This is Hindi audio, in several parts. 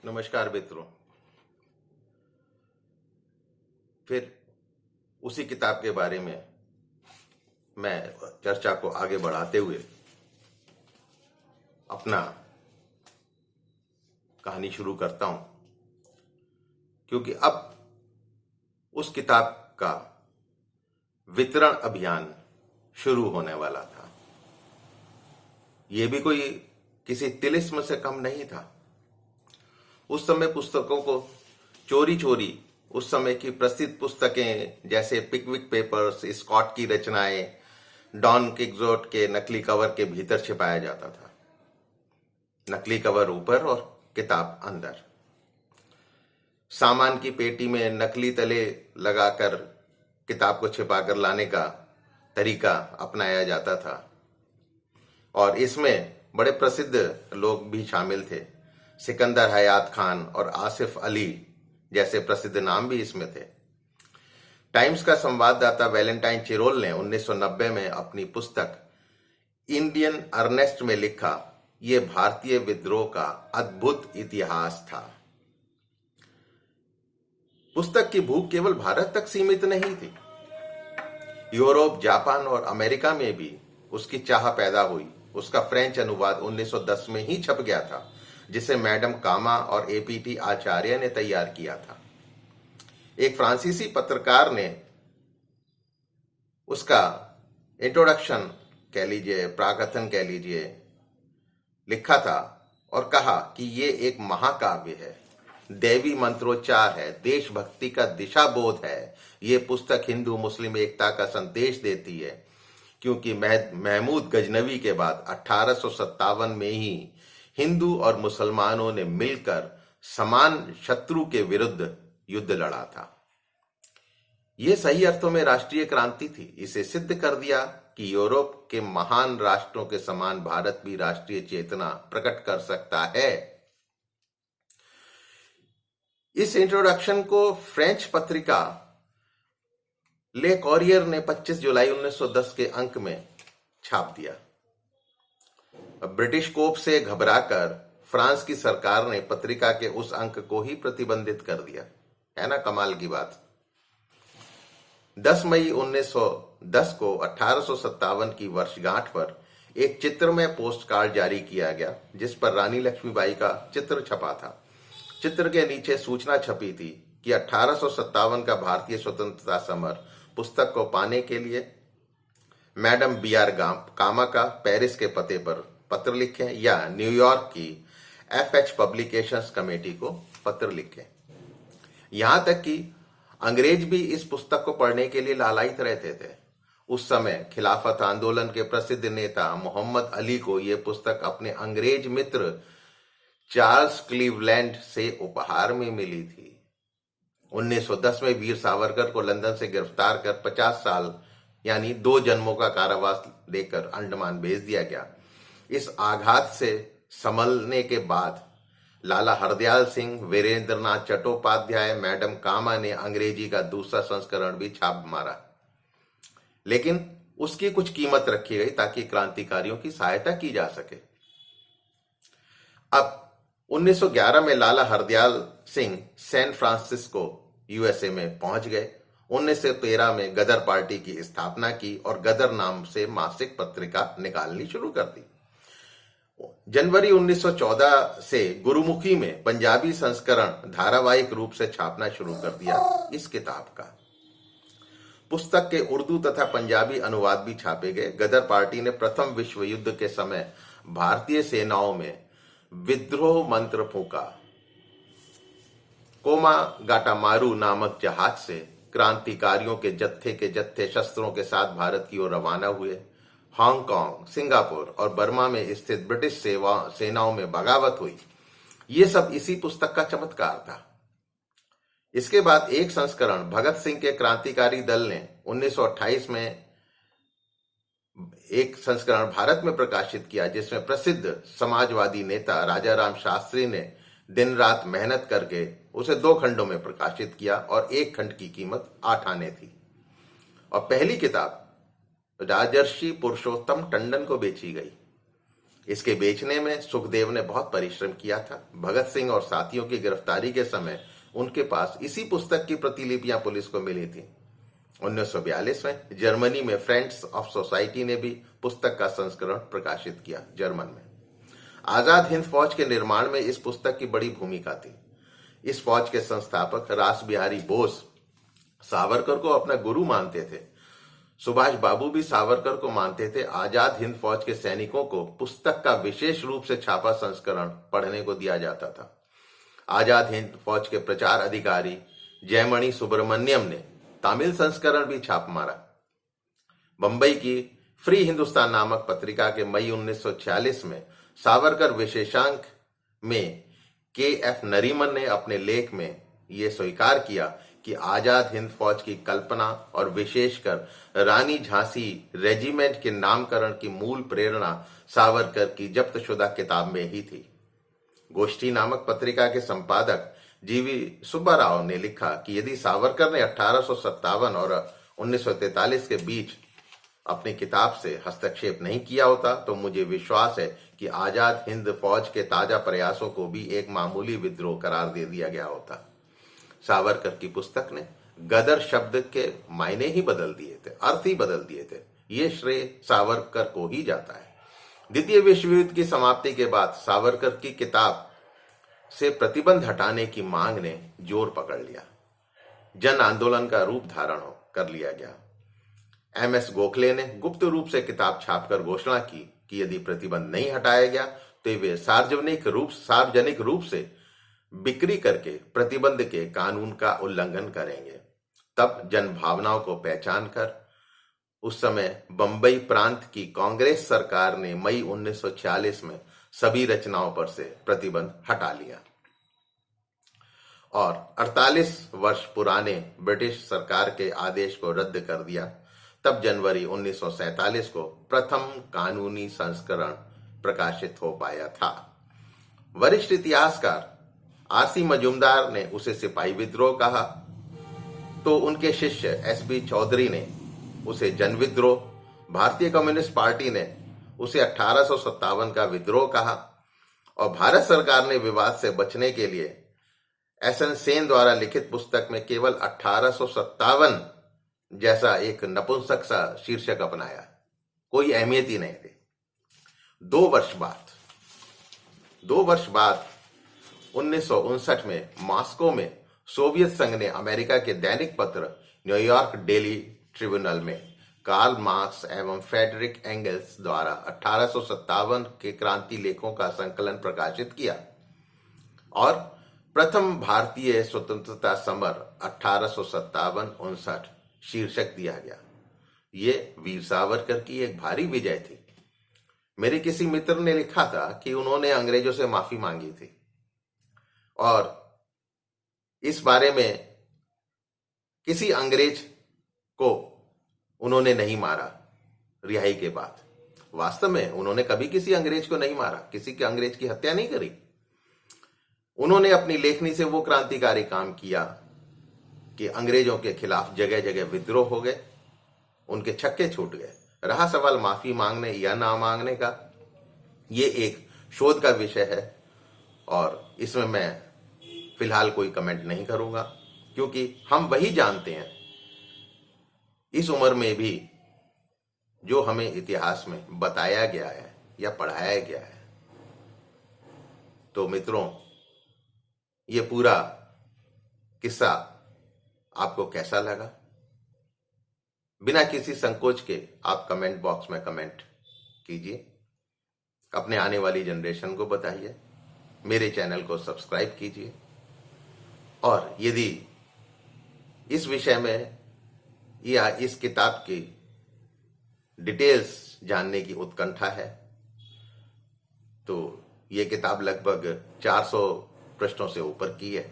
नमस्कार मित्रों। फिर उसी किताब के बारे में मैं चर्चा को आगे बढ़ाते हुए अपना कहानी शुरू करता हूं, क्योंकि अब उस किताब का वितरण अभियान शुरू होने वाला था। ये भी कोई किसी तिलिस्म से कम नहीं था। उस समय पुस्तकों को चोरी चोरी उस समय की प्रसिद्ध पुस्तकें जैसे पिकविक पेपर्स, स्कॉट की रचनाएं, डॉन किक्सोट के नकली कवर के भीतर छिपाया जाता था। नकली कवर ऊपर और किताब अंदर। सामान की पेटी में नकली तले लगाकर किताब को छिपाकर लाने का तरीका अपनाया जाता था, और इसमें बड़े प्रसिद्ध लोग भी शामिल थे। सिकंदर हयात खान और आसिफ अली जैसे प्रसिद्ध नाम भी इसमें थे। टाइम्स का संवाददाता वैलेंटाइन चिरोल ने 1990 में अपनी पुस्तक इंडियन अर्नेस्ट में लिखा, ये भारतीय विद्रोह का अद्भुत इतिहास था। पुस्तक की भूख केवल भारत तक सीमित नहीं थी। यूरोप, जापान और अमेरिका में भी उसकी चाह पैदा हुई। उसका फ्रेंच अनुवाद 1910 में ही छप गया था, जिसे मैडम कामा और एपीटी आचार्य ने तैयार किया था। एक फ्रांसीसी पत्रकार ने उसका इंट्रोडक्शन कह लीजिए, प्राकथन कह लीजिए, लिखा था और कहा कि ये एक महाकाव्य है, दैवी मंत्रोच्चार है, देशभक्ति का दिशा बोध है। ये पुस्तक हिंदू मुस्लिम एकता का संदेश देती है, क्योंकि महमूद गजनवी के बाद 1857 में ही हिंदू और मुसलमानों ने मिलकर समान शत्रु के विरुद्ध युद्ध लड़ा था। यह सही अर्थों में राष्ट्रीय क्रांति थी। इसे सिद्ध कर दिया कि यूरोप के महान राष्ट्रों के समान भारत भी राष्ट्रीय चेतना प्रकट कर सकता है। इस इंट्रोडक्शन को फ्रेंच पत्रिका ले कॉरियर ने 25 जुलाई 1910 के अंक में छाप दिया। ब्रिटिश कोप से घबराकर फ्रांस की सरकार ने पत्रिका के उस अंक को ही प्रतिबंधित कर दिया। है ना कमाल की बात। 10 मई 1910 को 1857 की वर्षगांठ पर एक चित्रमय पोस्ट कार्ड जारी किया गया, जिस पर रानी लक्ष्मीबाई का चित्र छपा था। चित्र के नीचे सूचना छपी थी कि 1857 का भारतीय स्वतंत्रता समर पुस्तक को पाने के लिए मैडम BR कामा का पेरिस के पते पर पत्र लिखें या न्यूयॉर्क की FH पब्लिकेशंस कमेटी को पत्र लिखें। यहां तक कि अंग्रेज भी इस पुस्तक को पढ़ने के लिए लालायित रहते थे। उस समय खिलाफत आंदोलन के प्रसिद्ध नेता मोहम्मद अली को यह पुस्तक अपने अंग्रेज मित्र चार्ल्स क्लीवलैंड से उपहार में मिली थी। 1910 में वीर सावरकर को लंदन से गिरफ्तार कर 50 साल यानी 2 जन्मों का कारावास देकर अंडमान भेज दिया गया। इस आघात से संभलने के बाद लाला हरदयाल सिंह, वीरेंद्रनाथ चट्टोपाध्याय, मैडम कामा ने अंग्रेजी का दूसरा संस्करण भी छाप मारा, लेकिन उसकी कुछ कीमत रखी गई ताकि क्रांतिकारियों की सहायता की जा सके। अब 1911 में Lala Hardayal Singh San USA में पहुंच गए। 1913 में गदर पार्टी की स्थापना की और गदर नाम से मासिक पत्रिका निकालनी शुरू कर दी। जनवरी 1914 से गुरुमुखी में पंजाबी संस्करण धारावाहिक रूप से छापना शुरू कर दिया इस किताब का। पुस्तक के उर्दू तथा पंजाबी अनुवाद भी छापे गए। गदर पार्टी ने प्रथम विश्व युद्ध के समय भारतीय सेनाओं में विद्रोह मंत्र फूंका। कोमा गाटामारू नामक जहाज से क्रांतिकारियों के जत्थे शस्त्रों के साथ भारत की ओर रवाना हुए। हांगकांग, सिंगापुर और बर्मा में स्थित ब्रिटिश सेनाओं में बगावत हुई। ये सब इसी पुस्तक का चमत्कार था। इसके बाद एक संस्करण भगत सिंह के क्रांतिकारी दल ने 1928 में एक संस्करण भारत में प्रकाशित किया, जिसमें प्रसिद्ध समाजवादी नेता राजाराम शास्त्री ने दिन रात मेहनत करके उसे 2 खंडों में प्रकाशित किया और एक खंड की कीमत 8 आने थी। और पहली किताब राजर्षि पुरुषोत्तम टंडन को बेची गई। इसके बेचने में सुखदेव ने बहुत परिश्रम किया था। भगत सिंह और साथियों की गिरफ्तारी के समय उनके पास इसी पुस्तक की प्रतिलिपियां पुलिस को मिली थी। 1942 में जर्मनी में फ्रेंड्स ऑफ सोसाइटी ने भी पुस्तक का संस्करण प्रकाशित किया जर्मन में। आजाद हिंद फौज के निर्माण में इस पुस्तक की बड़ी भूमिका थी। इस फौज के संस्थापक रास बिहारी बोस सावरकर को अपना गुरु मानते थे। सुभाष बाबू भी सावरकर को मानते थे। आजाद हिंद फौज के सैनिकों को पुस्तक का विशेष रूप से छापा संस्करण पढ़ने को दिया जाता था। आजाद हिंद फौज के प्रचार अधिकारी जयमणि सुब्रमण्यम ने तमिल संस्करण भी छाप मारा। बंबई की फ्री हिंदुस्तान नामक पत्रिका के मई 1946 में सावरकर विशेषांक में के.एफ. नरीमन ने अपने लेख में यह स्वीकार किया कि आजाद हिंद फौज की कल्पना और विशेषकर रानी झांसी रेजिमेंट के नामकरण की मूल प्रेरणा सावरकर की जब्तशुदा किताब में ही थी। गोष्ठी नामक पत्रिका के संपादक जीवी सुब्बाराव ने लिखा कि यदि सावरकर ने 1857 और 1943 के बीच अपनी किताब से हस्तक्षेप नहीं किया होता तो मुझे विश्वास है कि आजाद हिंद फौज के ताजा प्रयासों को भी एक मामूली विद्रोह करार दे दिया गया होता। सावरकर की पुस्तक ने गदर शब्द के मायने ही बदल दिए थे, अर्थ ही बदल दिए थे। ये श्रेय सावरकर को ही जाता है। द्वितीय विश्व युद्ध की समाप्ति के बाद सावरकर की किताब से प्रतिबंध हटाने की मांग ने जोर पकड़ लिया। जन आंदोलन का रूप धारण कर लिया गया। एम.एस. गोखले ने गुप्त रूप से किताब छापकर घोषणा की कि यदि प्रतिबंध नहीं हटाया गया तो वे सार्वजनिक रूप से बिक्री करके प्रतिबंध के कानून का उल्लंघन करेंगे। तब जन भावनाओं को पहचान कर उस समय बंबई प्रांत की कांग्रेस सरकार ने मई 1946 में सभी रचनाओं पर से प्रतिबंध हटा लिया और 48 वर्ष पुराने ब्रिटिश सरकार के आदेश को रद्द कर दिया। तब जनवरी 1947 को प्रथम कानूनी संस्करण प्रकाशित हो पाया था। वरिष्ठ इतिहासकार आर.सी. मजूमदार ने उसे सिपाही विद्रोह कहा तो उनके शिष्य एस.बी. चौधरी ने उसे जन विद्रोह, भारतीय कम्युनिस्ट पार्टी ने उसे 1857 का विद्रोह कहा और भारत सरकार ने विवाद से बचने के लिए एस.एन. सेन द्वारा लिखित पुस्तक में केवल 1857 जैसा एक नपुंसक सा शीर्षक अपनाया। कोई अहमियत ही नहीं थी। 2 वर्ष बाद 1959 में मॉस्को में सोवियत संघ ने अमेरिका के दैनिक पत्र न्यूयॉर्क डेली ट्रिब्यूनल में कार्ल मार्क्स एवं फ्रेडरिक एंगल्स द्वारा 1857 के क्रांति लेखों का संकलन प्रकाशित किया और प्रथम भारतीय स्वतंत्रता समर 1857-59 शीर्षक दिया गया। ये वीर सावरकर की एक भारी विजय थी। मेरे किसी मित्र ने लिखा था कि उन्होंने अंग्रेजों से माफी मांगी थी और इस बारे में किसी अंग्रेज को उन्होंने नहीं मारा रिहाई के बाद। वास्तव में उन्होंने कभी किसी अंग्रेज को नहीं मारा, किसी के अंग्रेज की हत्या नहीं करी। उन्होंने अपनी लेखनी से वो क्रांतिकारी काम किया कि अंग्रेजों के खिलाफ जगह जगह विद्रोह हो गए, उनके छक्के छूट गए। रहा सवाल माफी मांगने या ना मांगने का, ये एक शोध का विषय है और इसमें मैं फिलहाल कोई कमेंट नहीं करूंगा क्योंकि हम वही जानते हैं इस उम्र में भी जो हमें इतिहास में बताया गया है या पढ़ाया गया है। तो मित्रों, ये पूरा किस्सा आपको कैसा लगा? बिना किसी संकोच के आप कमेंट बॉक्स में कमेंट कीजिए, अपने आने वाली जनरेशन को बताइए, मेरे चैनल को सब्सक्राइब कीजिए और यदि इस विषय में या इस किताब की डिटेल्स जानने की उत्कंठा है तो ये किताब लगभग 400 पृष्ठों से ऊपर की है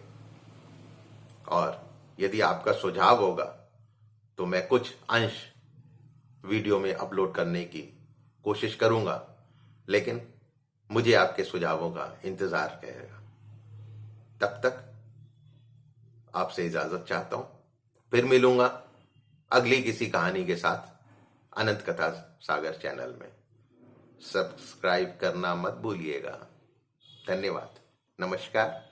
और यदि आपका सुझाव होगा तो मैं कुछ अंश वीडियो में अपलोड करने की कोशिश करूंगा, लेकिन मुझे आपके सुझावों का इंतजार रहेगा। तब तक आपसे इजाजत चाहता हूं, फिर मिलूंगा अगली किसी कहानी के साथ अनंत कथा सागर चैनल में। सब्सक्राइब करना मत भूलिएगा। धन्यवाद। नमस्कार।